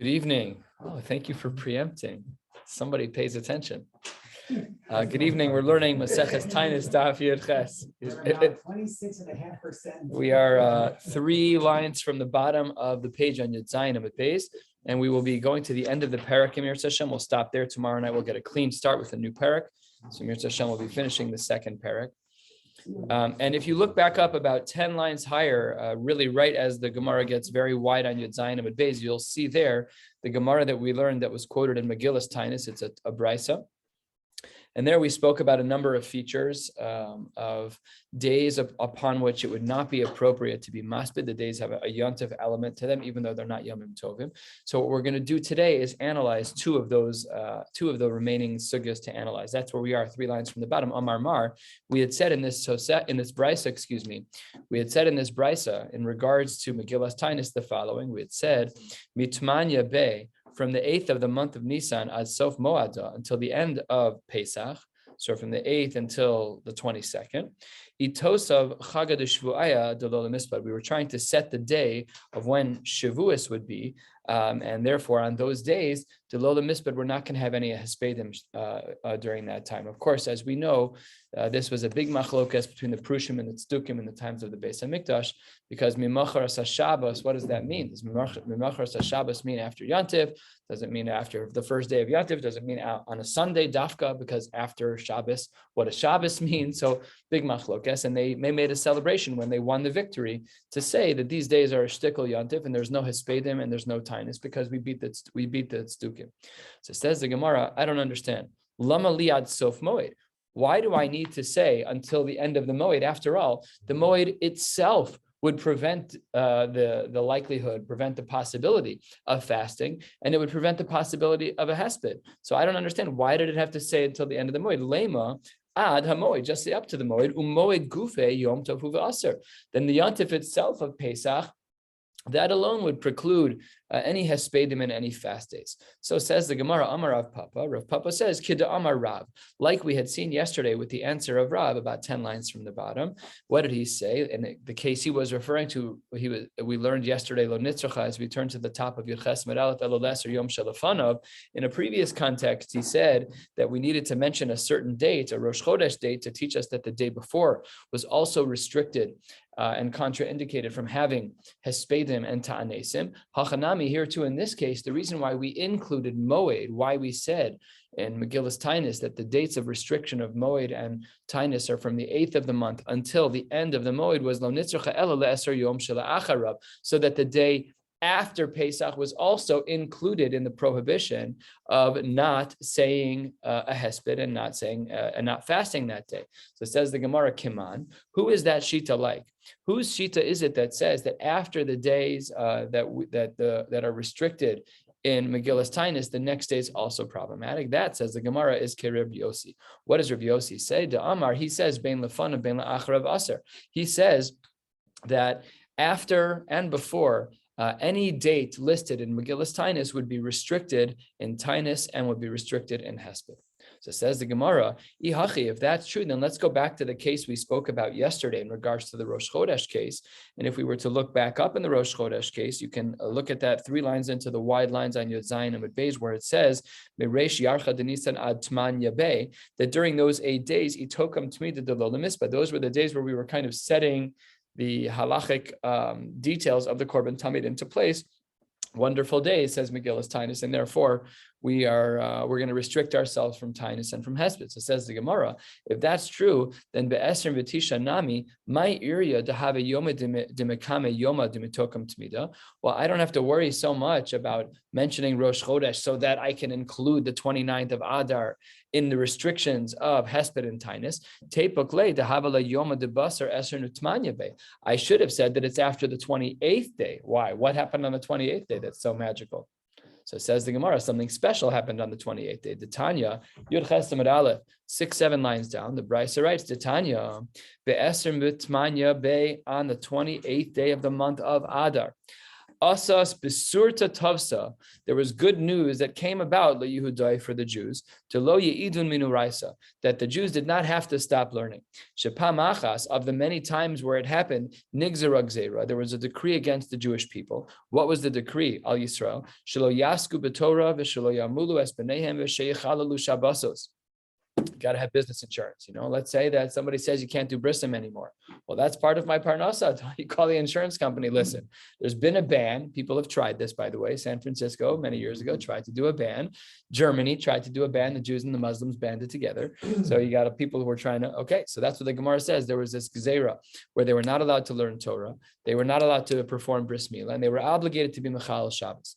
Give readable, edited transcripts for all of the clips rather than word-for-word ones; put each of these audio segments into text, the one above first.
Good evening. Oh, thank you for preempting. Somebody pays attention. Good evening. We're learning Maseches Taanis Daf Yomi. 26.5%. We are 3 lines from the bottom of the page on Yud Zayin Amud Beis, and we will be going to the end of the parak. Mir Hashem. We'll stop there tomorrow night. We'll get a clean start with a new parak. So Mir Hashem will be finishing the second parak. And if you look back up about 10 lines higher, really right as the Gemara gets very wide on Yud Zayin Amud Beis, you'll see there the Gemara that we learned that was quoted in Megillas Taanis. It's a brisa. And there we spoke about a number of features of days upon which it would not be appropriate to be maspid. The days have a yontif element to them, even though they're not yomim tovim. So what we're going to do today is analyze two of the remaining sugyas to analyze. That's where we are, 3 lines from the bottom. Amar Mar, we had said in this brisa, we had said in this brisa in regards to Megillas Taanis the following. We had said mitmanya be, from the 8th of the month of Nisan ad sof moada, until the end of Pesach, so from the 8th until the 22nd. Itosav chagad shvuaya delol mispad. We were trying to set the day of when Shavuos would be, and therefore on those days, delol mispad, we're not going to have any hespedim during that time. Of course, as we know, this was a big machlokas between the Prushim and the Tzdukim in the times of the Beis HaMikdash, because Mimachar Shabbos, what does that mean? Does Mimachar Shabbos mean after Yantiv? Does it mean after the first day of Yantiv? Does it mean on a Sunday, Dafka, because after Shabbos? What does Shabbos mean? So big machlokas, and they made a celebration when they won the victory to say that these days are a shtickle Yantiv, and there's no Hespedim and there's no Taanis because we beat the Tzdukim. So says the Gemara, I don't understand. Lama liad sof moed. Why do I need to say until the end of the moed? After all, the moed itself would prevent prevent the possibility of fasting, and it would prevent the possibility of a hesped. So I don't understand, why did it have to say until the end of the moed? Lema ad hamoed, just say up to the moed. Umoed gufe yom tov hu v'aser. Then the yontif itself of Pesach, that alone would preclude any hespedim and any fast days. So says the Gemara, Amar Rav Papa. Rav Papa says, Kida Amar Rav. Like we had seen yesterday with the answer of Rav, about 10 lines from the bottom. What did he say? And the case he was referring to, we learned yesterday, Lo Nitzracha, as we turn to the top of Yirches Medalef Eloles or Yom Shalafanov. In a previous context, he said that we needed to mention a certain date, a Rosh Chodesh date, to teach us that the day before was also restricted and contraindicated from having hespedim and ta'anesim. Hachanami, here too in this case, the reason why we included moed, why we said in Megillas Taanis that the dates of restriction of moed and Taanis are from the 8th of the month until the end of the moed was lo nitzracha ela le'eser yom shela acharav, so that the day after Pesach was also included in the prohibition of not saying a hesped and not saying and not fasting that day. So it says the Gemara Kiman, who is that shita like? Whose shita is it that says that after the days that are restricted in Megillas Taanis, the next day is also problematic? That, says the Gemara, is Rabbi Yossi. What does Rabbi Yossi say? De Amar, he says bein lefanav bein la'acharav aser. He says that after and before any date listed in Megillas Taanis would be restricted in Taanis and would be restricted in Hesped. So says the Gemara, Ihachi, if that's true, then let's go back to the case we spoke about yesterday in regards to the Rosh Chodesh case. And if we were to look back up in the Rosh Chodesh case, you can look at that 3 lines into the wide lines on Yud Zayin Amud Beis, where it says, Meresh Yarcha Denisan Ad Tman Yabe, that during those 8 days, Itokam Tmida Delol Mispa, those were the days where we were kind of setting the halachic details of the Korban Tamid into place. Wonderful days, says Megillas Taanis, and therefore we're going to restrict ourselves from Taanis and from Hesped. So says the Gemara, if that's true, then be'esrim v'tisha nami my area to have a yoma demekame yoma demitokam tmida. Well, I don't have to worry so much about mentioning Rosh Chodesh so that I can include the 29th of Adar in the restrictions of Hesped and Taanis. Tepokle to have a yoma debasar eser nutmanya be. I should have said that it's after the 28th day. Why? What happened on the 28th day that's so magical? So says the Gemara, something special happened on the 28th day. The Tanya, Yud Ches Amud Aleph, 6-7 lines down, the Brisa writes, the Tanya, be'eser mitmanya be, on the 28th day of the month of Adar. Asas besurta tavsa. There was good news that came about leYehudai for the Jews to lo yeidun minuraisa, that the Jews did not have to stop learning. Shepam achas, of the many times where it happened, nigzera gzeira, there was a decree against the Jewish people. What was the decree? Al Yisrael shelo yasku b'Torah v'shelo yamulu es b'neihem v'sheichalalu shabbosos. Got to have business insurance. Let's say that somebody says you can't do brisim anymore. Well, that's part of my parnasa. You call the insurance company. Listen, there's been a ban. People have tried this, by the way. San Francisco, many years ago, tried to do a ban. Germany tried to do a ban. The Jews and the Muslims banded together. So you got people who were trying to, okay, so that's what the Gemara says. There was this gzeira where they were not allowed to learn Torah. They were not allowed to perform bris milah, and they were obligated to be mechal Shabbos.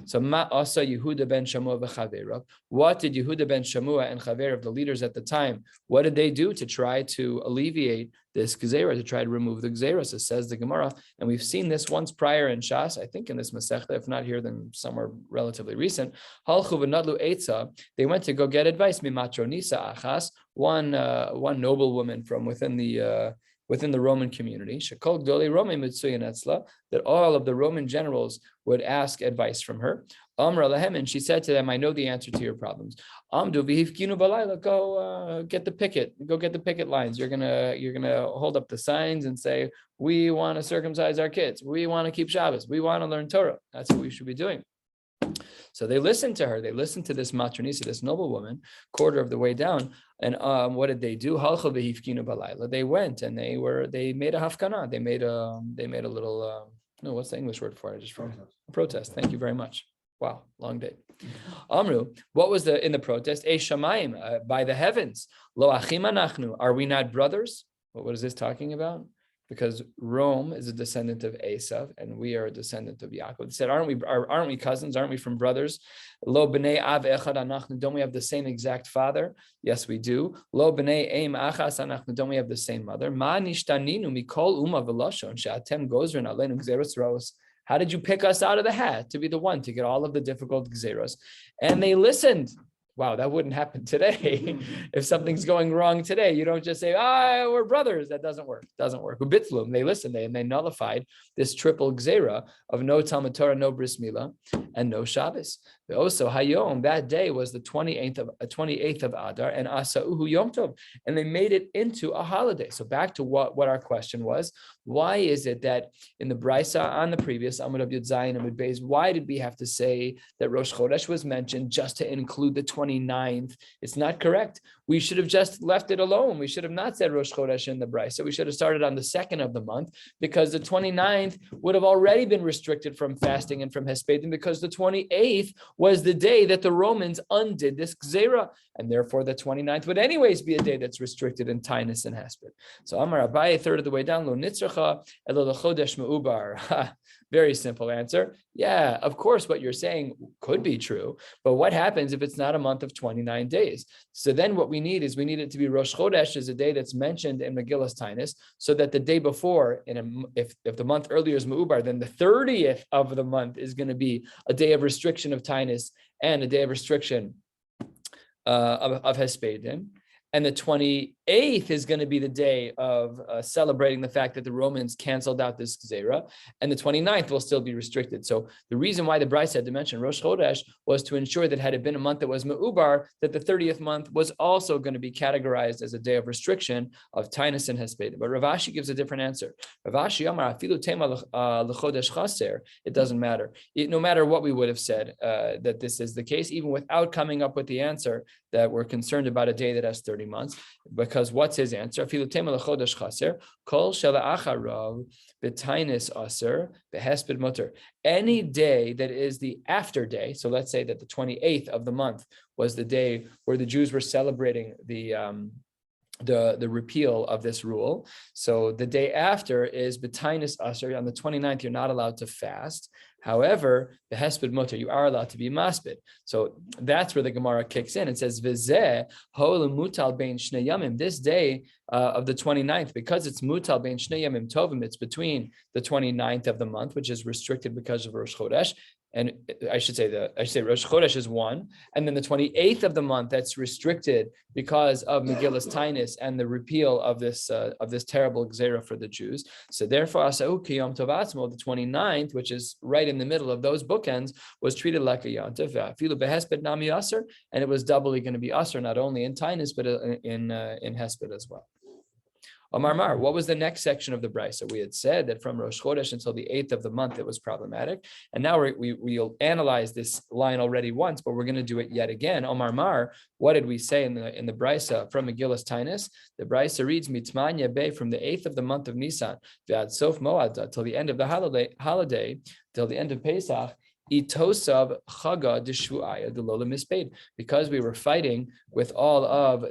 So ma asa Yehuda ben Shamua v'chaverav. What did Yehuda ben Shamua and Chaverav, the leaders at the time, what did they do to try to alleviate this gzeira, to try to remove the gzeira? So says the Gemara, and we've seen this once prior in Shas, I think in this Maseches, if not here, then somewhere relatively recent. Halchu v'nadlu eitza. They went to go get advice. Mimatronisa achas, one noble woman from within the Roman community, that all of the Roman generals would ask advice from her. And she said to them, I know the answer to your problems. Go get the picket lines. You're gonna hold up the signs and say, we want to circumcise our kids. We want to keep Shabbos. We want to learn Torah. That's what we should be doing. So they listened to her. They listened to this matronisa, this noble woman, quarter of the way down. And what did they do? They went and they made a hafkana. They made a little no, what's the English word for it? Just from protest. Thank you very much. Wow, long day. Amru, what was in the protest? Shamayim, by the heavens. Lo achim anachnu, are we not brothers? What is this talking about? Because Rome is a descendant of Esav, and we are a descendant of Yaakov. They said, aren't we cousins? Aren't we from brothers? Lo b'nei av echad anachnu, don't we have the same exact father? Yes, we do. Lo b'nei eim achas anachnu, don't we have the same mother? Ma nishtaninu mikol uma v'lashon she'atem gozrin aleinu gzeros roos. How did you pick us out of the hat to be the one to get all of the difficult gzeros? And they listened. Wow, that wouldn't happen today. If something's going wrong today, you don't just say, we're brothers. That doesn't work. Ubitzlum, they listened, and they nullified this triple gzera of no Talmud Torah, no bris milah, and no Shabbos. Also, Hayom, that day was the 28th of Adar, and Asa'uhu Yom Tov, and they made it into a holiday. So back to what our question was, why is it that in the Brisa on the previous Amud Yud Zayin Amud Beis, why did we have to say that Rosh Chodesh was mentioned just to include the 29th? It's not correct. We should have just left it alone. We should have not said Rosh Chodesh in the Brisa. We should have started on the 2nd of the month, because the 29th would have already been restricted from fasting and from Hespedim, because the 28th was the day that the Romans undid this Gzera, and therefore the 29th would anyways be a day that's restricted in Taanis and Hesped. So Amar Abaye, third of the way down, Lo nitzracha elo l'chodesh me'ubar. Very simple answer. Yeah, of course, what you're saying could be true, but what happens if it's not a month of 29 days? So then what we need it to be Rosh Chodesh, is a day that's mentioned in Megillas Taanis, so that the day before, if the month earlier is Me'ubar, then the 30th of the month is going to be a day of restriction of Taanis and a day of restriction of Hespedim. And the 28th is going to be the day of celebrating the fact that the Romans canceled out this Gzera, and the 29th will still be restricted. So the reason why the Bryce had to mention Rosh Chodesh was to ensure that had it been a month that was Me'ubar, that the 30th month was also going to be categorized as a day of restriction of Taanis and Hespedim. But Rav Ashi gives a different answer. Rav Ashi Amar, afilu tema l'chodesh chaser, it doesn't matter. No matter what we would have said that this is the case, even without coming up with the answer that we're concerned about a day that has 30 months, because what's his answer? Kol shela'acharav b'tainis aser b'hesped mutter. Any day that is the after day, so let's say that the 28th of the month was the day where the Jews were celebrating the repeal of this rule. So the day after is b'tainis aser. On the 29th, you're not allowed to fast. However, the hesped mutter, you are allowed to be maspid. So that's where the Gemara kicks in. It says, V'zeh hol mutal bein shnei yamim. This day of the 29th, because it's mutal bein shnei yamim tovim, it's between the 29th of the month, which is restricted because of Rosh Chodesh, and I should say Rosh Chodesh is one, and then the 28th of the month that's restricted because of Megillas Taanis and the repeal of this terrible gzera for the Jews. So therefore, Asau Kiyom Tov Atzmo, the 29th, which is right in the middle of those bookends, was treated like a Yom Tov. Filu behesped nami aser, and it was doubly going to be aser, not only in Taanis but in Hesped as well. Amar Mar, what was the next section of the Brisa? So we had said that from Rosh Chodesh until the 8th of the month, it was problematic. And now we'll analyze this line already once, but we're going to do it yet again. Amar Mar, what did we say in the Brisa from Megillas Taanis? The Brisa reads, Mitmanya Be, from the 8th of the month of Nisan, V'ad Sof Moad, till the end of the holiday, till the end of Pesach, Itosav Chaga D'Shvuaya D'Lola Mispaid, because we were fighting with all the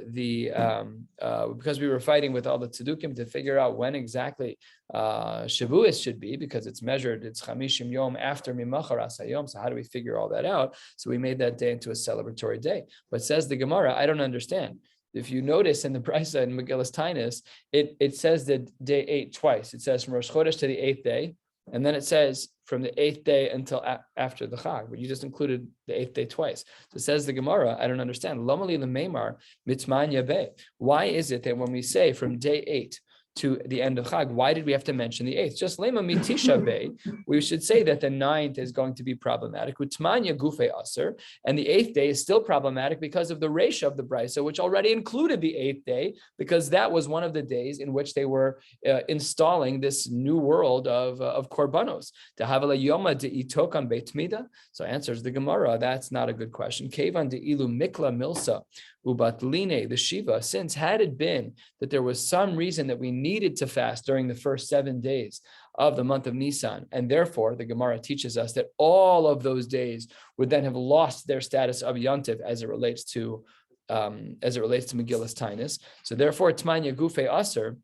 Tzedukim to figure out when exactly Shavuos should be, because it's measured, it's Chamishim Yom after Mimachar Asayom. So how do we figure all that out? So we made that day into a celebratory day. But says the Gemara, I don't understand. If you notice in the Brisa in Megillas Taanis, it says that day 8 twice. It says from Rosh Chodesh to the 8th day, and then it says from the 8th day until after the Chag, but you just included the 8th day twice. So it says the Gemara, I don't understand. Lomali l'meimar mitzmanya be. Why is it that when we say from day 8 to the end of Chag, why did we have to mention the 8th? Just lema mitisha be, we should say that the 9th is going to be problematic. Utmanya gufe aser, and the 8th day is still problematic because of the reisha of the brisa, which already included the 8th day, because that was one of the days in which they were installing this new world of korbanos. To have a yoma de itokan beit mida. So answers the Gemara, that's not a good question. Kevan de ilu mikla milsa ubatline the shiva. Since had it been that there was some reason that we needed to fast during the first 7 days of the month of Nisan, and therefore the Gemara teaches us that all of those days would then have lost their status of Yontif as it relates to Megillas Taanis. So therefore, Tmanya Gufe Aser,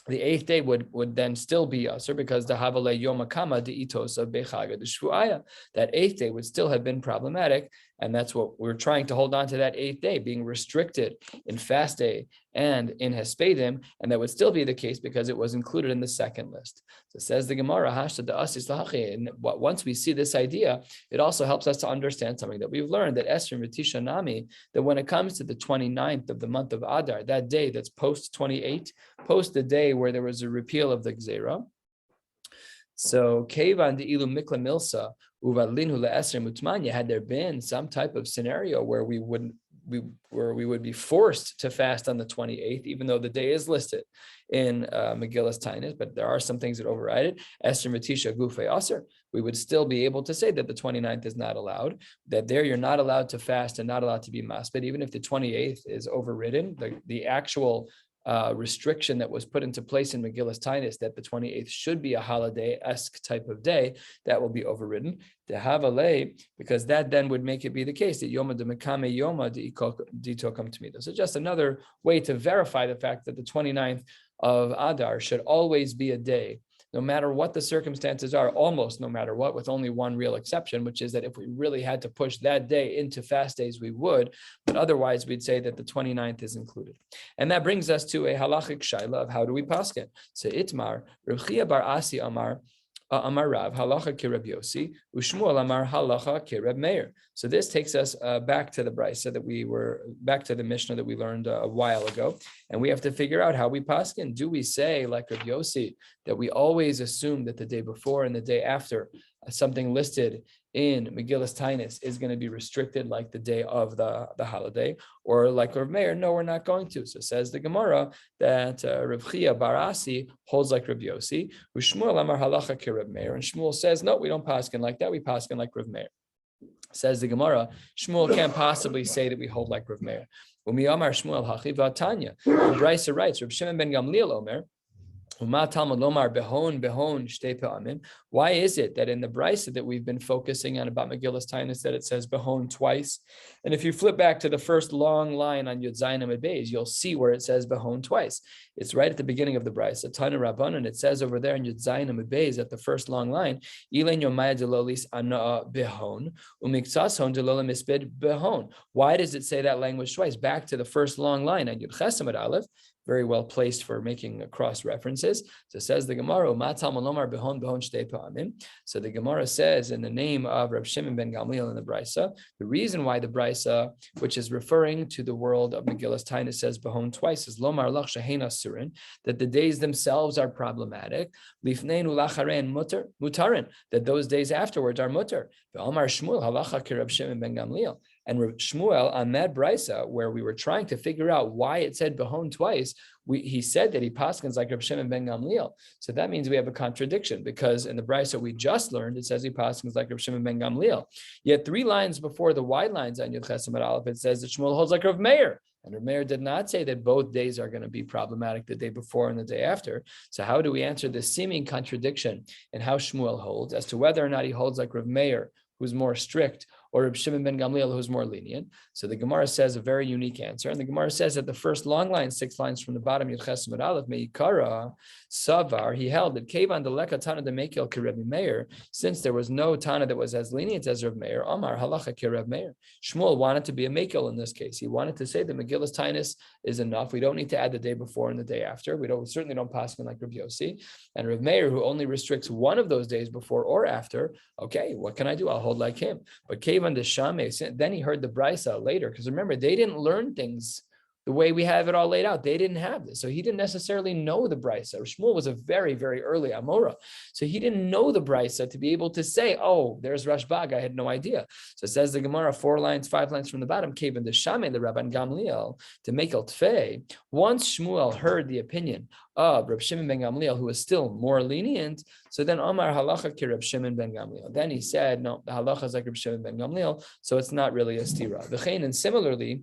the 8th day would then still be Aser, because the Havale Yom Kama de Itos of Bechaga de Shvuaya, that 8th day would still have been problematic. And that's what we're trying to hold on to, that 8th day being restricted in fast day and in Hespedim, and that would still be the case because it was included in the second list. So says the Gemara, and once we see this idea, it also helps us to understand something that we've learned, that Esther V'tisha Nami, that when it comes to the 29th of the month of Adar, that day that's post 28, post the day where there was a repeal of the Gzera. So Kevan de ilu mikla milsa uvalinu le'esrei mutmanya, had there been some type of scenario where we would be forced to fast on the 28th, even though the day is listed in Megillas Taanis, but there are some things that override it. Esther Matisha Gufe Aser, we would still be able to say that the 29th is not allowed, that there you're not allowed to fast and not allowed to be masped, even if the 28th is overridden, the actual restriction that was put into place in Megillas Taanis, that the 28th should be a holiday-esque type of day, that will be overridden. To have a lay, because that then would make it be the case that Yoma de Mekame Yoma de Itokam Tmida. So just another way to verify the fact that the 29th of Adar should always be a day, no matter what the circumstances are, almost no matter what, with only one real exception, which is that if we really had to push that day into fast days, we would, but otherwise we'd say that the 29th is included. And that brings us to a halachic shaila of how do we paskin. So Itmar, Reb Chia bar Asi Amar Rav halacha ki Reb Yossi, u'Shmuel Amar halacha ki Reb Meir. So this takes us back to the brisa back to the Mishnah that we learned a while ago, and we have to figure out how we paskin. Do we say like Reb Yossi that we always assume that the day before and the day after something listed in Megillas Taanis is going to be restricted like the day of the holiday, or like Rav Meir, no, we're not going to. So says the Gemara that Reb Chia bar Asi holds like Reb Yossi, Shmuel Amar halacha ki Reb Meir, and Shmuel says, no, we don't paskin like that, we paskin like Rav Meir. Says the Gemara, Shmuel can't possibly say that we hold like Rav Meir. Umi Amar Shmuel hachi v'atanya. The Brisa writes, Reb Shimon ben Gamliel Omer, why is it that in the brisa that we've been focusing on about Megillas Taanis that it says behon twice? And if you flip back to the first long line on Yud Zayin Amud Beis, you'll see where it says behon twice. It's right at the beginning of the brisa. Tana Rabbanan, it says over there in Yud Zayin Amud Beis at the first long line, Ilen Yomaya Delolis Ana behon uMiktsashon Delola Misped behon. Why does it say that language twice? Back to the first long line on Yud Ches Amud Aleph. very well placed for making cross references. So says the Gemara, so the Gemara says in the name of Reb Shimon ben Gamliel in the Brisa, the reason why the Brisa, which is referring to the world of Megillas Taanis, says behon twice is lomar lach shehein asurin, that the days themselves are problematic. Lifnein ulacharen mutarin, that those days afterwards are mutar. Ve'amar Shmuel halacha ki Reb Shimon ben Gamliel. And Shmuel, on that brisa, where we were trying to figure out why it said behon twice, he said that he paskins like Reb Shimon ben Gamliel. So that means we have a contradiction, because in the brisa we just learned, it says he paskins like Reb Shimon ben Gamliel. Yet 3 lines before the wide lines on Yud Ches Amud Aleph, it says that Shmuel holds like Rav Meir. And Rav Meir did not say that both days are going to be problematic, the day before and the day after. So how do we answer this seeming contradiction in how Shmuel holds as to whether or not he holds like Rav Meir, who's more strict, or Reb Shimon ben Gamliel, who's more lenient? So the Gemara says a very unique answer. And the Gemara says that the first long line, 6 lines from the bottom, Yud Ches Amud Aleph, Meikara, Savar, he held that Kevan deleka Tana de Mekel ki Rebbe Meir, since there was no Tana that was as lenient as Reb Meir, Amar halacha ki Reb Meir. Shmuel wanted to be a Mekel in this case. He wanted to say that Megillas Taanis is enough. We don't need to add the day before and the day after. We certainly don't paskin like Reb Yossi. And Reb Meir, who only restricts one of those days before or after, okay, what can I do? I'll hold like him. But Kevan de Shame, then he heard the Brisa later, because remember, they didn't learn things the way we have it all laid out. They didn't have this. So he didn't necessarily know the Brisa. Shmuel was a very, very early Amora. So he didn't know the Brisa to be able to say, oh, there's Rashbag. I had no idea. So it says the Gemara, 5 lines from the bottom, Kevan de Shame, the Rabban Gamliel, to make el Tfei. Once Shmuel heard the opinion of Reb Shimon ben Gamliel, who was still more lenient, so then Amar halacha ki Reb Shimon ben Gamliel. Then he said, no, the halacha is like Reb Shimon ben Gamliel, so it's not really a stira. And similarly,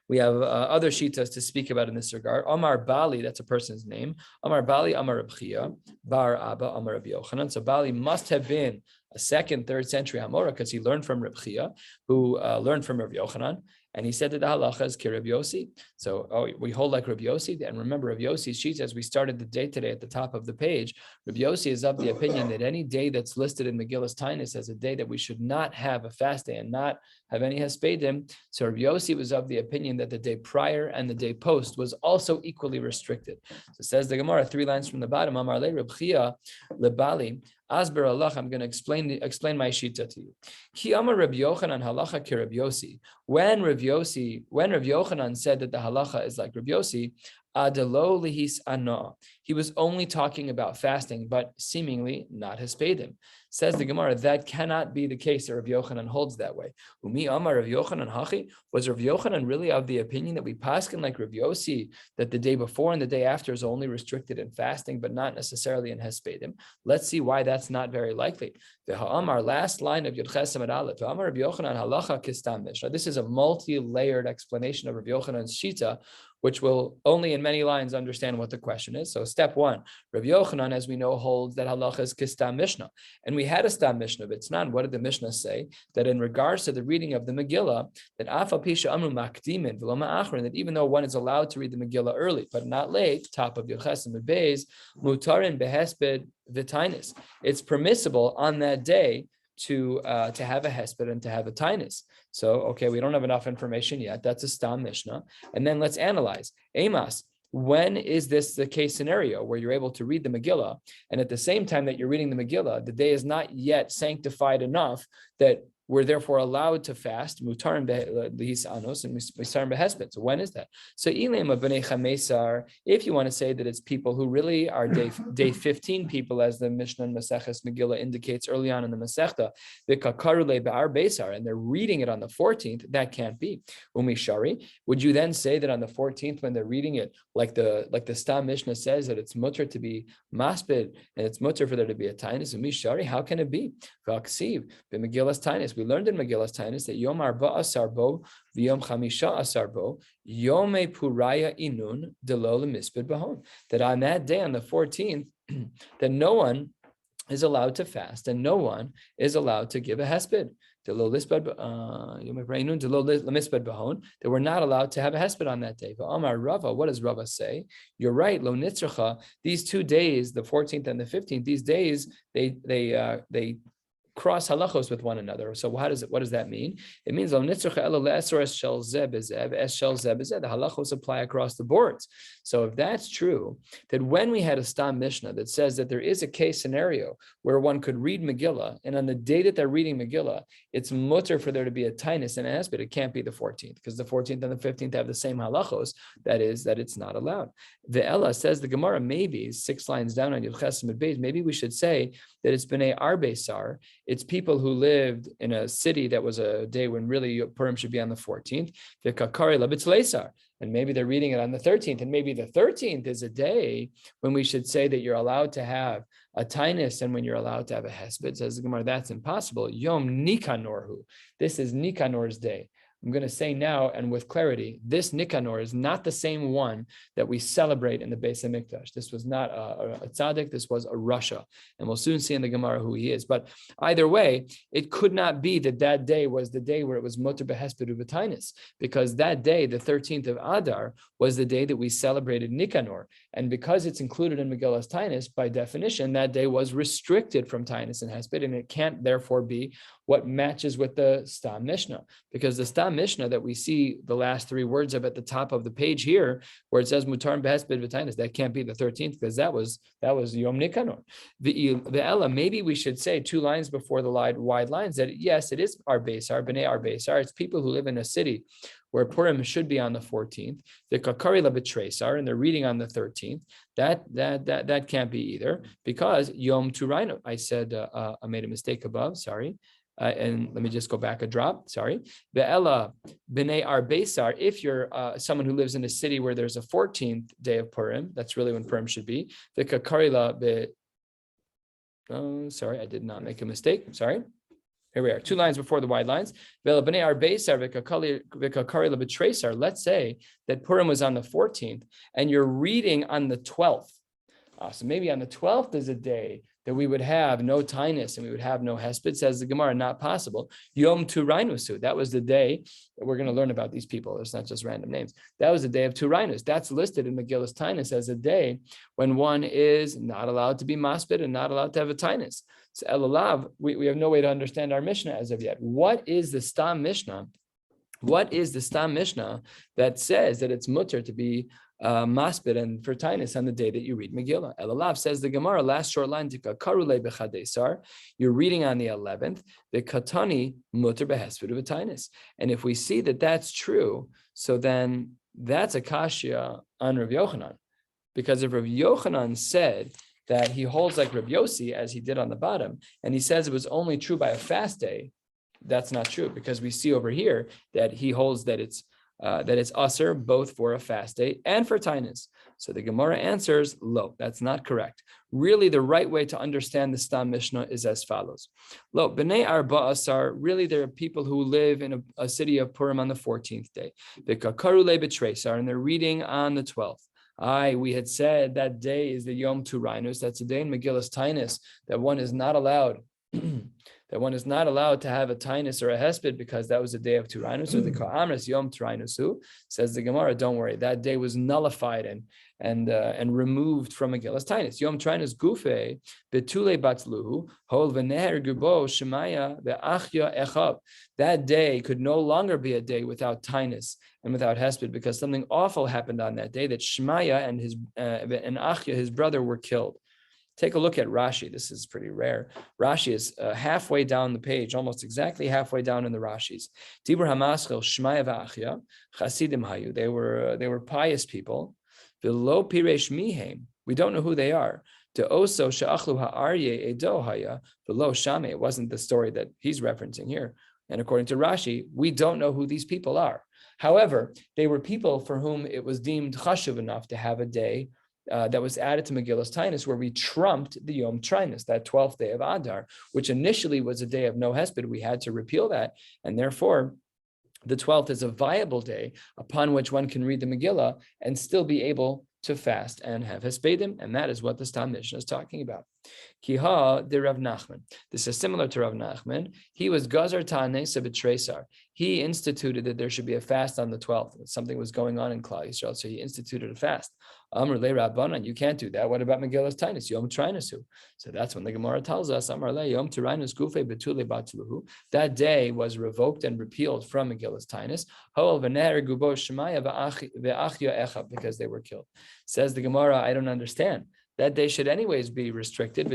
we have other shitas to speak about in this regard. Amar Bali, that's a person's name. Amar Bali, Amar Reb Chia, Bar Abba, Amar Reb Yochanan. So Bali must have been a 2nd, 3rd century Hamora, because he learned from Reb Chia, who learned from Reb Yochanan. And he said that the halacha is ki Reb Yossi. So we hold like Reb Yossi. And remember, Reb Yossi's sheet, as we started the day today at the top of the page, Reb Yossi is of the opinion that any day that's listed in Megillas Taanis as a day that we should not have a fast day and not have any hespedim. So Reb Yossi was of the opinion that the day prior and the day post was also equally restricted. So says the Gemara, 3 lines from the bottom, Amar le Reb Chia lebali. Asber Allah, I'm going to explain my shita to you. Ki Amar Reb Yochanan halacha ki Reb Yossi. When Reb Yochanan said that the halacha is like Reb Yossi, adelo lihis ana. He was only talking about fasting, but seemingly not hespedim. Says the Gemara, that cannot be the case that Rav Yochanan holds that way. Umi Amar Rav Yochanan hachi, was Rav Yochanan really of the opinion that we paskin like Rav Yossi, that the day before and the day after is only restricted in fasting, but not necessarily in hespedim? Let's see why that's not very likely. The Ha'amar, last line of Yud Ches Amud Aleph, Ha'amar Rav Yochanan halacha kistam mishnah. This is a multi-layered explanation of Rav Yochanan's shita, which will only in many lines understand what the question is. So step 1, Rav Yochanan, as we know, holds that halacha is kistam mishnah. And we had a stam mishnah, but it's not. What did the mishnah say? That in regards to the reading of the Megillah, that afa pisha amru makdimin v'lo ma'achrin, that even though one is allowed to read the Megillah early, but not late, top of Yud Ches Amud Beis, mutarin behesped v'tainis. It's permissible on that day to have a hesped and to have a taanis. So, okay, we don't have enough information yet. That's a stam mishnah. And then let's analyze. Amos, when is this the case scenario where you're able to read the Megillah, and at the same time that you're reading the Megillah, the day is not yet sanctified enough that we're therefore allowed to fast, mutarim behis anos and misarim behesped. So when is that? So ilim of b'nei chamesar, if you want to say that it's people who really are day 15 people, as the Mishnah and Maseches Megillah indicates early on in the Masechta, the kakarule be'ar beisar, and they're reading it on the 14th, that can't be. Umishari, would you then say that on the 14th when they're reading it, like the Stam Mishnah says that it's mutter to be maspid and it's mutter for there to be a taanis? Umishari, how can it be? V'aksiv b'Megillas Taanis. We learned in Megillas Taanis that Yom Arba Asarbo v'Yom Chamisha Asarbo Yom Puraya Inun Delo Mispid Bahon. That on that day, on the 14th, that no one is allowed to fast and no one is allowed to give a hesped. That we're not allowed to have a hesped on that day. Amar Rava, what does Rava say? You're right. Lo nitzracha. These 2 days, the 14th and the 15th, these days they cross halachos with one another. So what does that mean? It means the halachos apply across the boards. So if that's true, that when we had a Stam Mishnah that says that there is a case scenario where one could read Megillah, and on the day that they're reading Megillah, it's mutter for there to be a Taanis and an hesped, it can't be the 14th, because the 14th and the 15th have the same halachos, that is, that it's not allowed. The Ella says, the Gemara, maybe 6 lines down on Yud Ches Amud Beis, maybe we should say that it's Bnei Arbesar. It's people who lived in a city that was a day when really Purim should be on the 14th. And maybe they're reading it on the 13th. And maybe the 13th is a day when we should say that you're allowed to have a Taanis and when you're allowed to have a hesped. Says the Gemara, that's impossible. Yom Nikanorhu. This is Nikanor's day. I'm going to say now, and with clarity, this Nikanor is not the same one that we celebrate in the Beis HaMikdash. This was not a tzaddik, this was a Rasha. And we'll soon see in the Gemara who he is. But either way, it could not be that that day was the day where it was Mutter Behesped U'B'Tainis, because that day, the 13th of Adar, was the day that we celebrated Nikanor. And because it's included in Megillas Taanis, by definition, that day was restricted from Taanis and Hesped, and it can't therefore be what matches with the Stam Mishnah, because the Stam Mishnah that we see the last 3 words of at the top of the page here, where it says Mutar Behesped V'Tainis, that can't be the 13th, because that was Yom Nikanor. The Ella, maybe we should say 2 lines before the wide lines that yes, it is Arbesar, Bnei Arbesar. It's people who live in a city where Purim should be on the 14th, the Kakari Labetresar, and they're reading on the 13th. That can't be either, because Yom Turaino. I said I made a mistake above. Sorry. And let me just go back a drop. Sorry. Be'ela b'nei arbesar. If you're someone who lives in a city where there's a 14th day of Purim, that's really when Purim should be. The kakarila be. Oh, sorry, I did not make a mistake. Sorry. Here we are. 2 lines before the wide lines. Be'ela b'nei arbesar v'kakarila b'tresar. Let's say that Purim was on the 14th, and you're reading on the 12th. So maybe on the 12th is a day that we would have no Taanis and we would have no hesped. Says the Gemara, not possible. Yom Turainusu. That was the day that we're going to learn about these people. It's not just random names. That was the day of Turainus. That's listed in Megillas Taanis as a day when one is not allowed to be masped and not allowed to have a Taanis. So Elalav, we have no way to understand our Mishnah as of yet. What is the Stam Mishnah? What is the Stam Mishnah that says that it's mutter to be maspid and for Taanis on the day that you read Megillah? Elalav, says the Gemara, last short line, you're reading on the 11th, the katani mutter behesped Taanis. And if we see that that's true, so then that's a kashya on Rabbi Yochanan. Because if Rabbi Yochanan said that he holds like Rabbi Yossi, as he did on the bottom, and he says it was only true by a fast day, that's not true, because we see over here that he holds that it's usher both for a fast day and for Taanis. So the Gemara answers, lo, that's not correct. Really, the right way to understand the Stam Mishnah is as follows. Lo, b'nei arba asar, really there are people who live in a city of Purim on the 14th day. V'kakaru le b'tresar, and they're reading on the 12th. We had said that day is the Yom Turainus. That's a day in Megillas Taanis that one is not allowed that one is not allowed to have a Taanis or a hesped, because that was a day of Turainus, or the Ka'amras Yom Turainusu. Says the Gemara, don't worry, that day was nullified and removed from Megillas Taanis. Yom Turainus Gufe Betule Batzluhu Hol V'Neher Gubo Shemaya Ve'Achya Echav. That day could no longer be a day without Taanis and without hesped, because something awful happened on that day, that Shemaya and Achya, his brother, were killed. Take a look at Rashi. This is pretty rare. Rashi is halfway down the page, almost exactly halfway down in the Rashis. Dibur Hamaschel Shmaya v'Achya Chasidim Hayu. They were pious people. V'lo Piresh Mihem. We don't know who they are. To Oso She'achlu Ha'arye Edo Haya V'lo Shame. It wasn't the story that he's referencing here. And according to Rashi, we don't know who these people are. However, they were people for whom it was deemed chashuv enough to have a day that was added to Megillas Taanis, where we trumped the Yom Turainus, that 12th day of Adar, which initially was a day of no hesped. We had to repeal that, and therefore the 12th is a viable day upon which one can read the Megillah and still be able to fast and have hespedim, and that is what the Stam Mishnah is talking about. Kiha de Rav Nachman. This is similar to Rav Nachman. He was Gazar Taanis B'Treisar. He instituted that there should be a fast on the 12th. Something was going on in Klal Yisrael, so he instituted a fast. Amr le Rabbanan, you can't do that. What about Megillas Taanis? Yom Trainasu. So that's when the Gemara tells us, Amr le Yom Trainus Gufe Betule Batluhu. That day was revoked and repealed from Megillas Taanis. Hoel v'ner gubo Shemaya ve'achya echav, because they were killed. Says the Gemara, I don't understand. That day should anyways be restricted.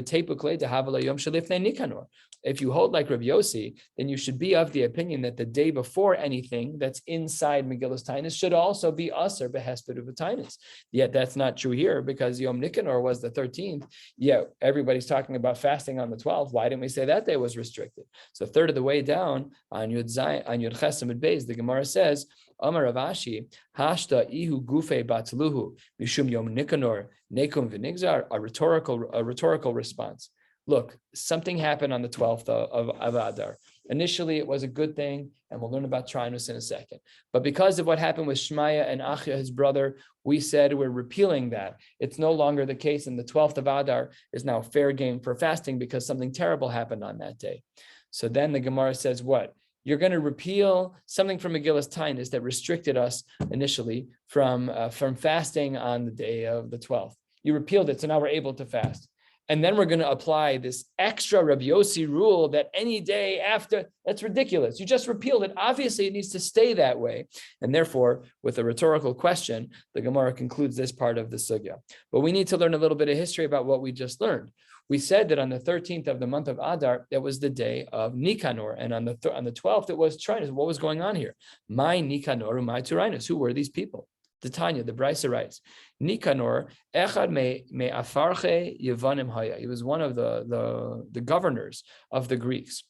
If you hold like Rabbi Yossi, then you should be of the opinion that the day before anything that's inside Megillas Taanis should also be Aser Behesped of Taanis. Yet that's not true here, because Yom Nikanor was the 13th. Yeah, everybody's talking about fasting on the 12th. Why didn't we say that day was restricted? So a third of the way down on Yud Chesamid Beis, the Gemara says, Amar Ravashi, Hashta ihu gufe batluhu mishum yom nikanor nekum v'nigzar, a rhetorical response. Look, something happened on the 12th of Adar. Initially, it was a good thing, and we'll learn about Trainus in a second. But because of what happened with Shmaya and Achya, his brother, we said we're repealing that. It's no longer the case, and the 12th of Adar is now fair game for fasting because something terrible happened on that day. So then the Gemara says what? You're going to repeal something from Megillas Taanis that restricted us initially from fasting on the day of the 12th. You repealed it, so now we're able to fast. And then we're going to apply this extra Rabbi Yossi rule that any day after, that's ridiculous. You just repealed it. Obviously, it needs to stay that way. And therefore, with a rhetorical question, the Gemara concludes this part of the sugya. But we need to learn a little bit of history about what we just learned. We said that on the 13th of the month of Adar, that was the day of Nikanor. And on the 12th, it was Trainus. What was going on here? My Nikanor, my Trainus. Who were these people? The Tanya, the Brisa writes, Nikanor, Echad me afarche Yevanim haya. He was one of the governors of the Greeks.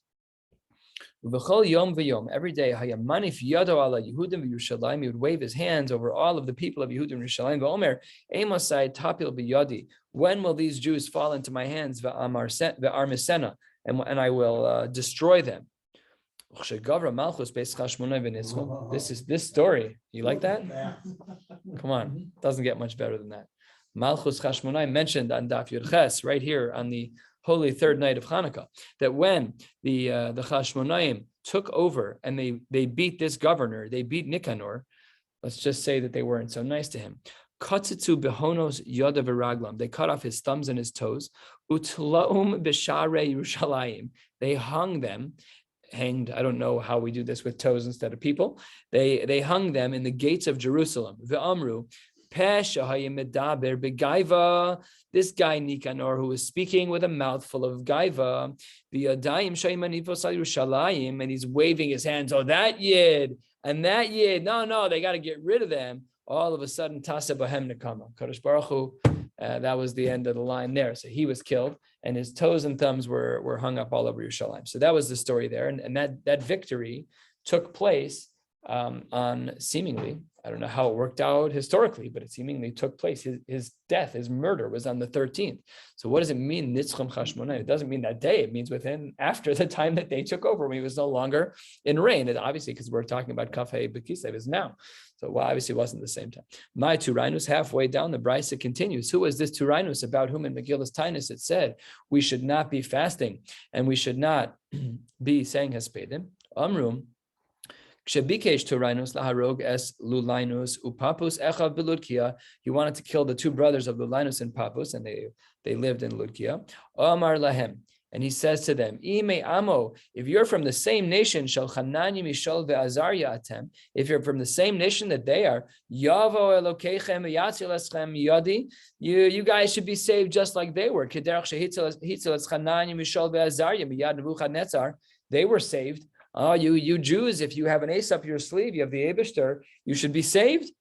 V'chol yom v'yom, every day, hayamanif yado ala Yehudim v'Yerushalayim, he would wave his hands over all of the people of Yehudim and Yerushalayim. V'omer, Emasai tapil b'yadi. When will these Jews fall into my hands? V'armisena, and I will destroy them. This is this story. You like that? Come on, doesn't get much better than that. Malchus Chashmonai mentioned on Daf Yomi right here on the holy third night of Hanukkah, that when the Chashmonaim took over and they beat this governor, they beat Nikanor. Let's just say that they weren't so nice to him. Katzitzu behonos yada v'raglam. They cut off his thumbs and his toes. Utlaum b'sharei Yerushalayim. They hung them. Hanged, I don't know how we do this with toes instead of people. They hung them in the gates of Jerusalem. Ve'amru, medaber begaiva. This guy Nikanor, who was speaking with a mouthful of gaiva, and he's waving his hands. Oh, that yid and that yid. No, they got to get rid of them. All of a sudden, Tasa Bahem Nekama. Kadosh Baruch Hu, that was the end of the line there. So he was killed, and his toes and thumbs were hung up all over Yerushalayim. So that was the story there. And that victory took place on seemingly, I don't know how it worked out historically, but it seemingly took place. His death, his murder was on the 13th. So what does it mean, Nitzcham Chashmonai? It doesn't mean that day. It means after the time that they took over, when he was no longer in reign. And obviously, because we're talking about Kafei B'Kislev is now. So obviously it wasn't the same time. My Turainus, halfway down, the Brisa continues. Who was this Turainus about whom in Megillas Taanis it said we should not be fasting and we should not be saying Hespedim? Amrum, Kshabikesh Turainus laharog es Lulainus upapus echav beludkia. He wanted to kill the two brothers of Lulainus and Papus, and they lived in Ludkia. Amar lahem. And he says to them, Ime amo, if you're from the same nation, shel Chanani mishol ve'azarya atem, if you're from the same nation that they are, Yavo elokeichem yatzil eschem yadi, you guys should be saved just like they were. Kederach shehitzel es Chanani mishol ve'azarya miyad Nebuchadnezzar, they were saved. Oh, you Jews, if you have an ace up your sleeve, you have the Eibishter, you should be saved.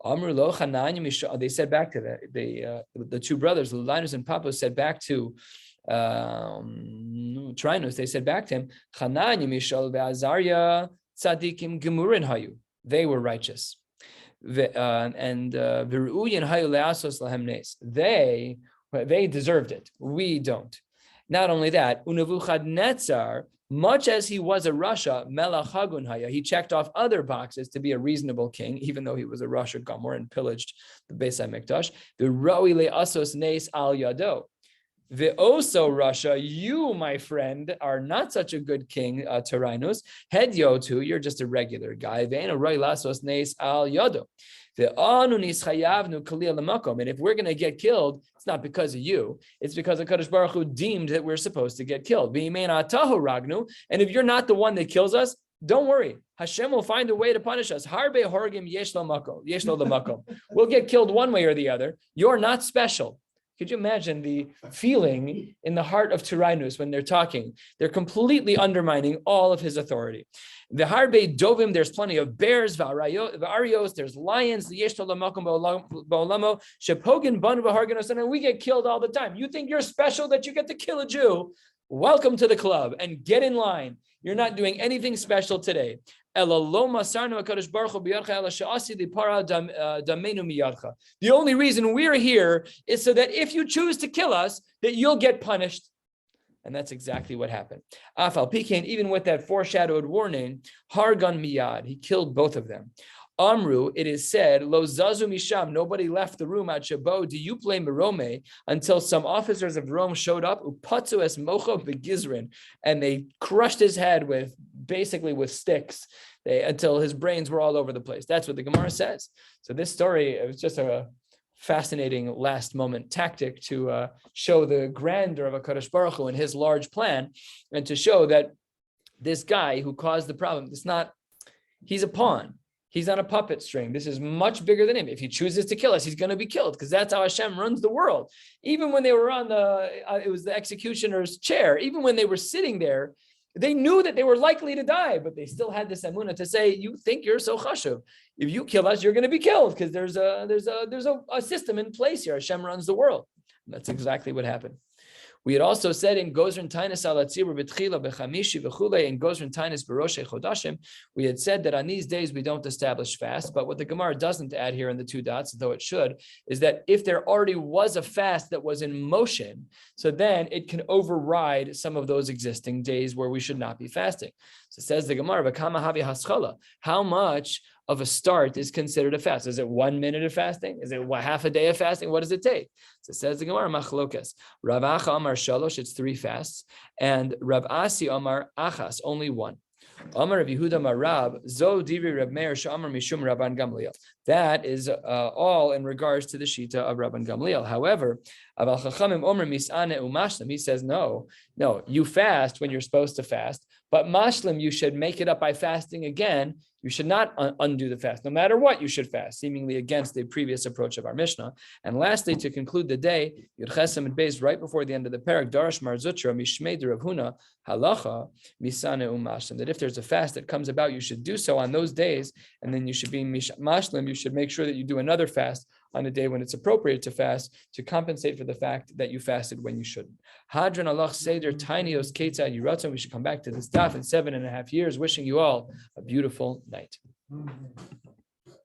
Amru lo Chanani mishol. They said back to the two brothers, Linus and Papus, said back to Trinus, they said back to him, Chanani Mishal ve'Azarya tzadikim gemurin hayu. They were righteous. And v'ru'uyin hayu le'asos lahem nes. They deserved it. We don't. Not only that, Nebuchadnezzar, much as he was a Rasha, Melach Hagun haya, he checked off other boxes to be a reasonable king, even though he was a Rasha Gomor and pillaged the Beis HaMikdash. The Roi le'asos nes al yado. The also Russia, you, my friend, are not such a good king, Tyrannus. Head Yotu, you're just a regular guy. And if we're going to get killed, it's not because of you. It's because the Kadosh Baruch Hu deemed that we're supposed to get killed. And if you're not the one that kills us, don't worry. Hashem will find a way to punish us. Harbe horgim yesh lo makom. We'll get killed one way or the other. You're not special. Could you imagine the feeling in the heart of Tyrannus when they're talking? They're completely undermining all of his authority. The Harbe Dovim, there's plenty of bears, Va'arios, there's lions, the Yesh lo makom ba'olamo, Shepogin banu b'harganos, and we get killed all the time. You think you're special that you get to kill a Jew? Welcome to the club and get in line. You're not doing anything special today. The only reason we're here is so that if you choose to kill us, that you'll get punished. And that's exactly what happened. Afal Pikain, even with that foreshadowed warning, Hargan Miyad, he killed both of them. Amru, it is said, Lo zazu misham, nobody left the room at Shabo, do you play Merome, until some officers of Rome showed up, Upatzu es mocho begizrin, and they crushed his head with sticks, until his brains were all over the place. That's what the Gemara says. So this story, it was just a fascinating last moment tactic to show the grandeur of HaKadosh Baruch Hu and his large plan, and to show that this guy who caused the problem, he's a pawn. He's on a puppet string. This is much bigger than him. If he chooses to kill us, he's going to be killed, because that's how Hashem runs the world. Even when they were on it was the executioner's chair, even when they were sitting there, they knew that they were likely to die, but they still had this emunah to say, you think you're so chashuv. If you kill us, you're going to be killed, because there's a system in place here. Hashem runs the world. And that's exactly what happened. We had also said in Gozrin Taanis al Atzibur B'tchila B'chamishi V'chulei, in Gozrin Taanis B'Roshei Chodashim, we had said that on these days we don't establish fast, but what the Gemara doesn't add here in the two dots, though it should, is that if there already was a fast that was in motion, so then it can override some of those existing days where we should not be fasting. So says the Gemara, V'kama havi haschala, how much of a start is considered a fast? Is it 1 minute of fasting? Is it half a day of fasting? What does it take? So it says the Gemara, Machlokas. Rav Acha Amar Shalosh, it's 3 fasts. And Rav Asi Amar Achas, only 1. Amar Rav Yehuda Amar Rab, Zo Divi Rav Meir Sha'amar Mishum Rabban Gamliel. That is all in regards to the Shita of Rabban Gamliel. However, Aval Chachamim Omer Misane Umashlim, he says, no, you fast when you're supposed to fast, but Mashlim, you should make it up by fasting again. You should not undo the fast. No matter what, you should fast, seemingly against the previous approach of our Mishnah. And lastly, to conclude the day, Yud Chesem and Beis, right before the end of the parak, Darash Mar Zutra, Mishmei Rav Huna, Halacha, Misane Umashlim, that if there's a fast that comes about, you should do so on those days, and then you should be Mashlim, you should make sure that you do another fast on a day when it's appropriate to fast, to compensate for the fact that you fasted when you shouldn't. Hadran Allah Seder Tinios Ketzad Yiratzon. We should come back to this daf in 7.5 years. Wishing you all a beautiful night.